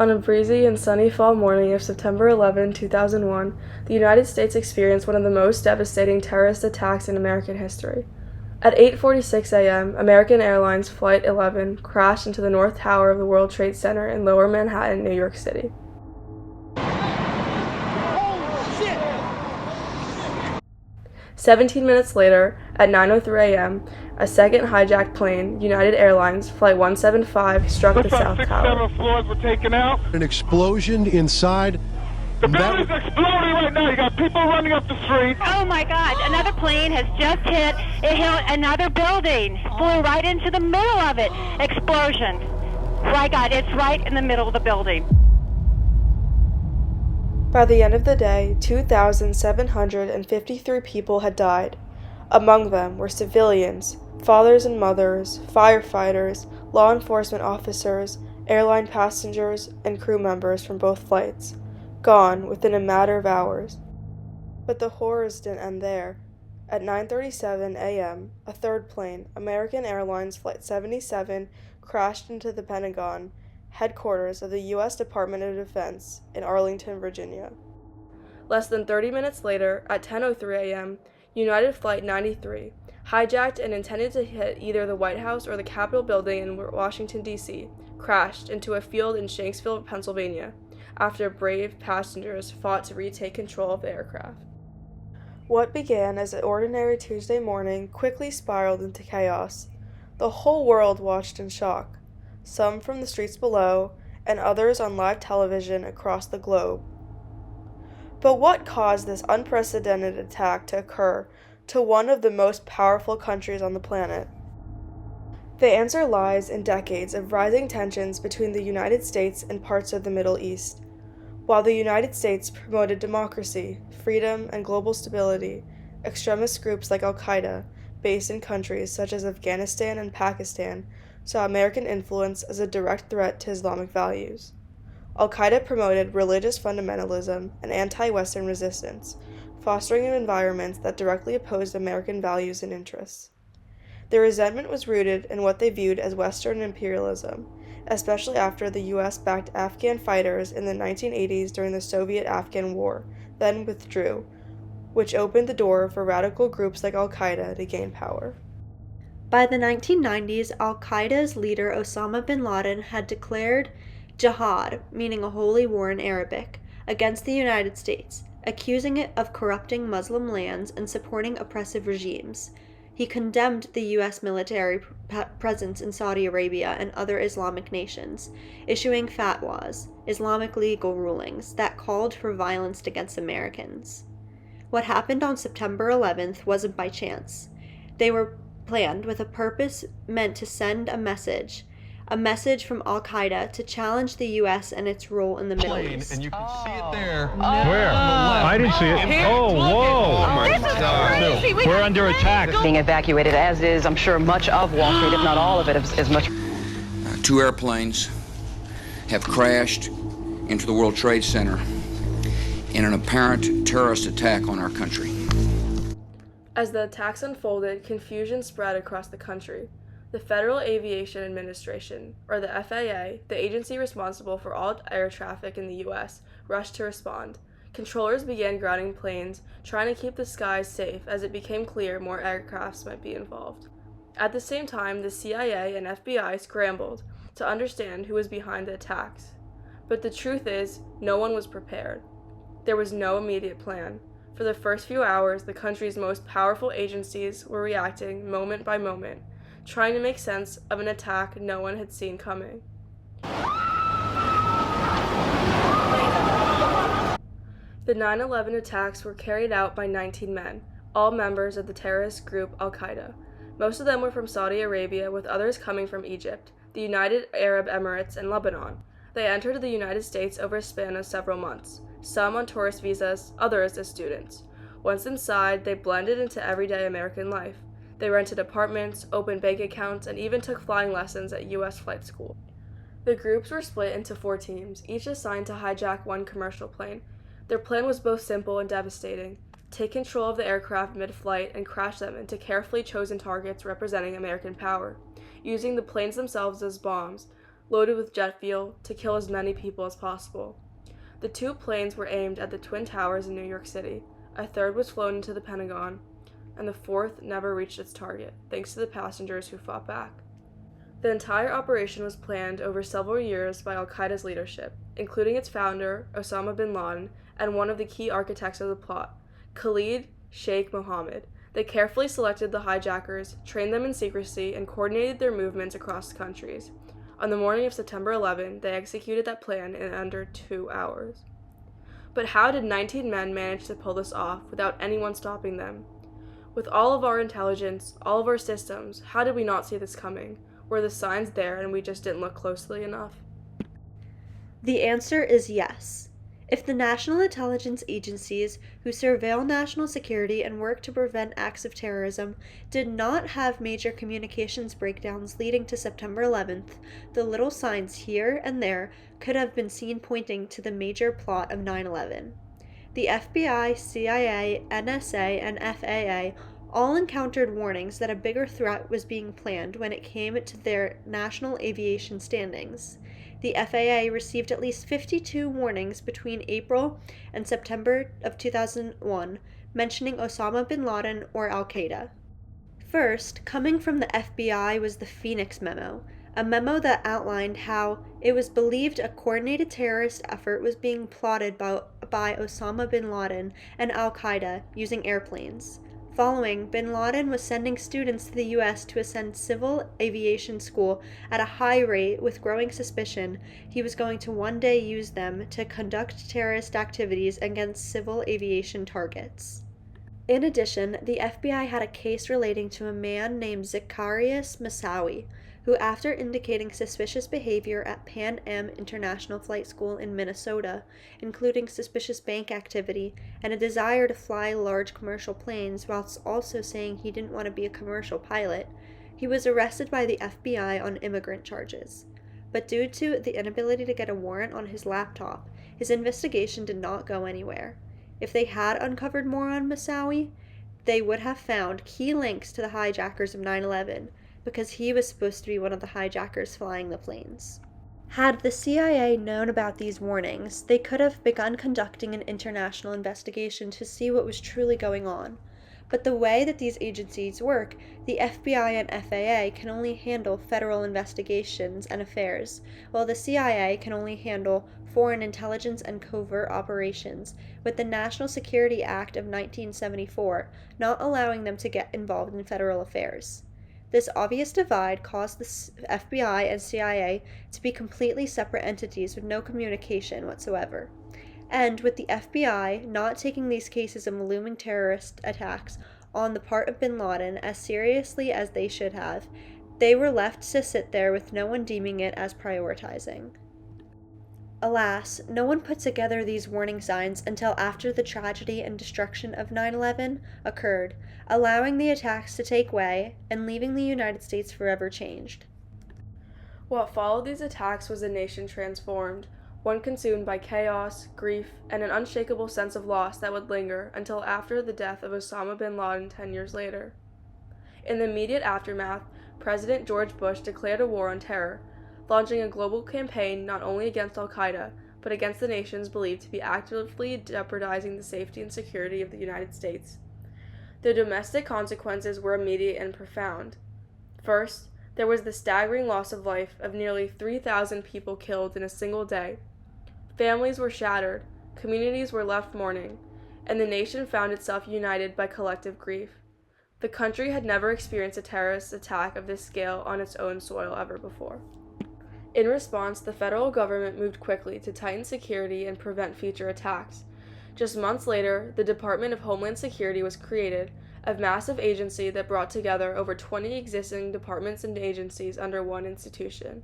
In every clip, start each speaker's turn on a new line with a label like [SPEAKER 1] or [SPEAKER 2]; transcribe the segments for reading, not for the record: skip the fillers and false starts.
[SPEAKER 1] On a breezy and sunny fall morning of September 11, 2001, the United States experienced one of the most devastating terrorist attacks in American history. At 8:46 a.m., American Airlines Flight 11 crashed into the North Tower of the World Trade Center in Lower Manhattan, New York City. 17 minutes later, at 9:03 a.m., a second hijacked plane, United Airlines Flight 175, struck the South Tower.
[SPEAKER 2] 7 floors were taken out.
[SPEAKER 3] An explosion inside.
[SPEAKER 2] The building's exploding right now. You got people running up the street.
[SPEAKER 4] Oh my God, another plane has just hit. It hit another building. Flew right into the middle of it. Explosion. My God, it's right in the middle of the building.
[SPEAKER 1] By the end of the day, 2,753 people had died. Among them were civilians, fathers and mothers, firefighters, law enforcement officers, airline passengers, and crew members from both flights, gone within a matter of hours. But the horrors didn't end there. At 9:37 a.m., a third plane, American Airlines Flight 77, crashed into the Pentagon, headquarters of the U.S. Department of Defense in Arlington, Virginia. Less than 30 minutes later, at 10:03 a.m., United Flight 93, hijacked and intended to hit either the White House or the Capitol building in Washington, D.C., crashed into a field in Shanksville, Pennsylvania, after brave passengers fought to retake control of the aircraft. What began as an ordinary Tuesday morning quickly spiraled into chaos. The whole world watched in shock, some from the streets below, and others on live television across the globe. But what caused this unprecedented attack to occur to one of the most powerful countries on the planet? The answer lies in decades of rising tensions between the United States and parts of the Middle East. While the United States promoted democracy, freedom, and global stability, extremist groups like Al-Qaeda, based in countries such as Afghanistan and Pakistan, saw American influence as a direct threat to Islamic values. Al-Qaeda promoted religious fundamentalism and anti-Western resistance, fostering an environment that directly opposed American values and interests. Their resentment was rooted in what they viewed as Western imperialism, especially after the U.S. backed Afghan fighters in the 1980s during the Soviet-Afghan War, then withdrew, which opened the door for radical groups like Al-Qaeda to gain power.
[SPEAKER 5] By the 1990s, Al-Qaeda's leader Osama bin Laden had declared jihad, meaning a holy war in Arabic, against the United States, accusing it of corrupting Muslim lands and supporting oppressive regimes. He condemned the U.S. military presence in Saudi Arabia and other Islamic nations, issuing fatwas, Islamic legal rulings, that called for violence against Americans. What happened on September 11th wasn't by chance. They were planned with a purpose meant to send a message from Al-Qaeda to challenge the U.S. and its role in the Middle East.
[SPEAKER 6] And you can see it there.
[SPEAKER 7] Where? I didn't see it. Oh, whoa.
[SPEAKER 6] Oh, my God.
[SPEAKER 7] We're under attack.
[SPEAKER 8] Being evacuated, as is, I'm sure, much of Wall Street, if not all of it, as much.
[SPEAKER 9] 2 airplanes have crashed into the World Trade Center in an apparent terrorist attack on our country.
[SPEAKER 1] As the attacks unfolded, confusion spread across the country. The Federal Aviation Administration, or the FAA, the agency responsible for all air traffic in the U.S., rushed to respond. Controllers began grounding planes, trying to keep the skies safe as it became clear more aircrafts might be involved. At the same time, the CIA and FBI scrambled to understand who was behind the attacks. But the truth is, no one was prepared. There was no immediate plan. For the first few hours, the country's most powerful agencies were reacting moment by moment, trying to make sense of an attack no one had seen coming. The 9/11 attacks were carried out by 19 men, all members of the terrorist group Al-Qaeda. Most of them were from Saudi Arabia, with others coming from Egypt, the United Arab Emirates, and Lebanon. They entered the United States over a span of several months, some on tourist visas, others as students. Once inside, they blended into everyday American life. They rented apartments, opened bank accounts, and even took flying lessons at U.S. flight school. The groups were split into 4 teams, each assigned to hijack one commercial plane. Their plan was both simple and devastating: take control of the aircraft mid-flight and crash them into carefully chosen targets representing American power, using the planes themselves as bombs. loaded with jet fuel, to kill as many people as possible. The 2 planes were aimed at the Twin Towers in New York City, a third was flown into the Pentagon, and the 4th never reached its target, thanks to the passengers who fought back. The entire operation was planned over several years by al-Qaeda's leadership, including its founder, Osama bin Laden, and one of the key architects of the plot, Khalid Sheikh Mohammed. They carefully selected the hijackers, trained them in secrecy, and coordinated their movements across countries. On the morning of September 11, they executed that plan in under 2 hours. But how did 19 men manage to pull this off without anyone stopping them? With all of our intelligence, all of our systems, how did we not see this coming? Were the signs there and we just didn't look closely enough?
[SPEAKER 5] The answer is yes. If the national intelligence agencies who surveil national security and work to prevent acts of terrorism did not have major communications breakdowns leading to September 11th, the little signs here and there could have been seen pointing to the major plot of 9/11. The FBI, CIA, NSA, and FAA all encountered warnings that a bigger threat was being planned when it came to their national aviation standings. The FAA received at least 52 warnings between April and September of 2001, mentioning Osama bin Laden or al-Qaeda. First, coming from the FBI was the Phoenix Memo, a memo that outlined how it was believed a coordinated terrorist effort was being plotted by Osama bin Laden and al-Qaeda using airplanes. Following, bin Laden was sending students to the U.S. to attend civil aviation school at a high rate with growing suspicion he was going to one day use them to conduct terrorist activities against civil aviation targets. In addition, the FBI had a case relating to a man named Zacarias Moussaoui, who, after indicating suspicious behavior at Pan Am International Flight School in Minnesota, including suspicious bank activity and a desire to fly large commercial planes whilst also saying he didn't want to be a commercial pilot, he was arrested by the FBI on immigrant charges. But due to the inability to get a warrant on his laptop, his investigation did not go anywhere. If they had uncovered more on Moussaoui, they would have found key links to the hijackers of 9/11, because he was supposed to be one of the hijackers flying the planes. Had the CIA known about these warnings, they could have begun conducting an international investigation to see what was truly going on. But the way that these agencies work, the FBI and FAA can only handle federal investigations and affairs, while the CIA can only handle foreign intelligence and covert operations, with the National Security Act of 1974 not allowing them to get involved in federal affairs. This obvious divide caused the FBI and CIA to be completely separate entities with no communication whatsoever. And with the FBI not taking these cases of looming terrorist attacks on the part of bin Laden as seriously as they should have, they were left to sit there with no one deeming it as prioritizing. Alas, no one put together these warning signs until after the tragedy and destruction of 9/11 occurred, allowing the attacks to take way and leaving the United States forever changed.
[SPEAKER 1] What followed these attacks was a nation transformed, one consumed by chaos, grief, and an unshakable sense of loss that would linger until after the death of Osama bin Laden 10 years later. In the immediate aftermath, President George Bush declared a war on terror, launching a global campaign not only against al-Qaeda, but against the nations believed to be actively jeopardizing the safety and security of the United States. The domestic consequences were immediate and profound. First, there was the staggering loss of life of nearly 3,000 people killed in a single day. Families were shattered, communities were left mourning, and the nation found itself united by collective grief. The country had never experienced a terrorist attack of this scale on its own soil ever before. In response, the federal government moved quickly to tighten security and prevent future attacks. Just months later, the Department of Homeland Security was created, a massive agency that brought together over 20 existing departments and agencies under one institution.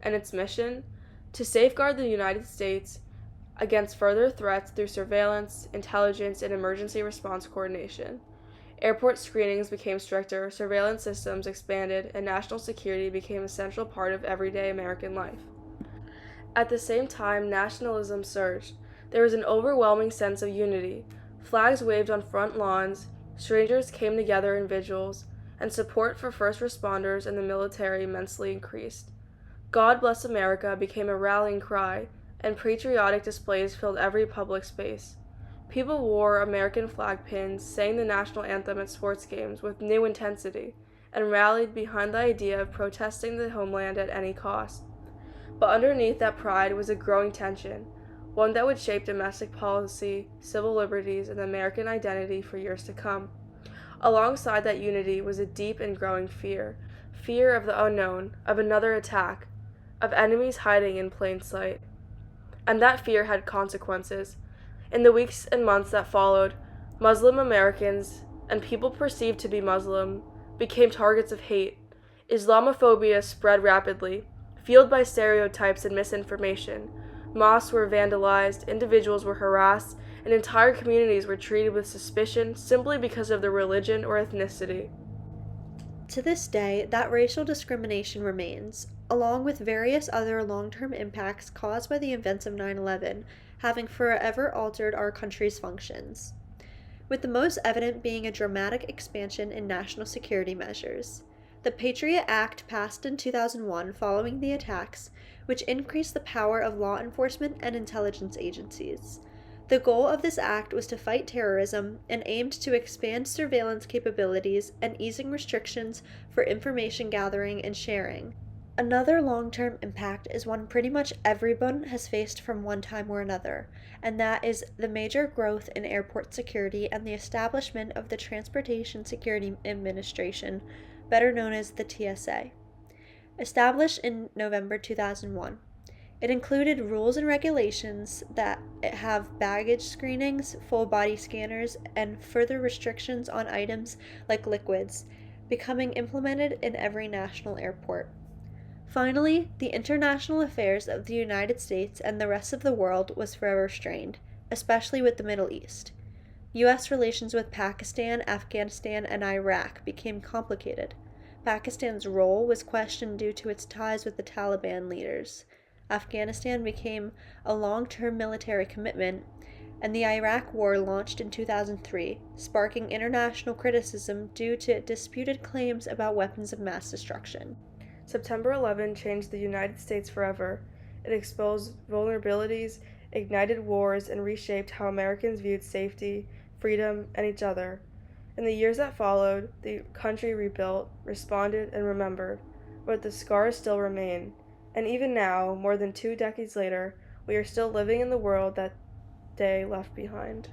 [SPEAKER 1] And its mission? To safeguard the United States against further threats through surveillance, intelligence, and emergency response coordination. Airport screenings became stricter, surveillance systems expanded, and national security became a central part of everyday American life. At the same time, nationalism surged. There was an overwhelming sense of unity. Flags waved on front lawns, strangers came together in vigils, and support for first responders and the military immensely increased. God Bless America became a rallying cry, and patriotic displays filled every public space. People wore American flag pins, sang the national anthem at sports games with new intensity, and rallied behind the idea of protesting the homeland at any cost. But underneath that pride was a growing tension, one that would shape domestic policy, civil liberties, and the American identity for years to come. Alongside that unity was a deep and growing fear of the unknown, of another attack, of enemies hiding in plain sight. And that fear had consequences. In the weeks and months that followed, Muslim Americans, and people perceived to be Muslim, became targets of hate. Islamophobia spread rapidly, fueled by stereotypes and misinformation. Mosques were vandalized, individuals were harassed, and entire communities were treated with suspicion simply because of their religion or ethnicity.
[SPEAKER 5] To this day, that racial discrimination remains, along with various other long-term impacts caused by the events of 9/11, having forever altered our country's functions, with the most evident being a dramatic expansion in national security measures. The Patriot Act passed in 2001 following the attacks, which increased the power of law enforcement and intelligence agencies. The goal of this act was to fight terrorism and aimed to expand surveillance capabilities and easing restrictions for information gathering and sharing. Another long-term impact is one pretty much everyone has faced from one time or another, and that is the major growth in airport security and the establishment of the Transportation Security Administration, better known as the TSA. Established in November 2001. It included rules and regulations that have baggage screenings, full body scanners, and further restrictions on items like liquids, becoming implemented in every national airport. Finally, the international affairs of the United States and the rest of the world was forever strained, especially with the Middle East. U.S. relations with Pakistan, Afghanistan, and Iraq became complicated. Pakistan's role was questioned due to its ties with the Taliban leaders. Afghanistan became a long-term military commitment, and the Iraq War launched in 2003, sparking international criticism due to disputed claims about weapons of mass destruction.
[SPEAKER 1] September 11 changed the United States forever. It exposed vulnerabilities, ignited wars, and reshaped how Americans viewed safety, freedom, and each other. In the years that followed, the country rebuilt, responded, and remembered, but the scars still remain. And even now, more than 2 decades later, we are still living in the world that day left behind.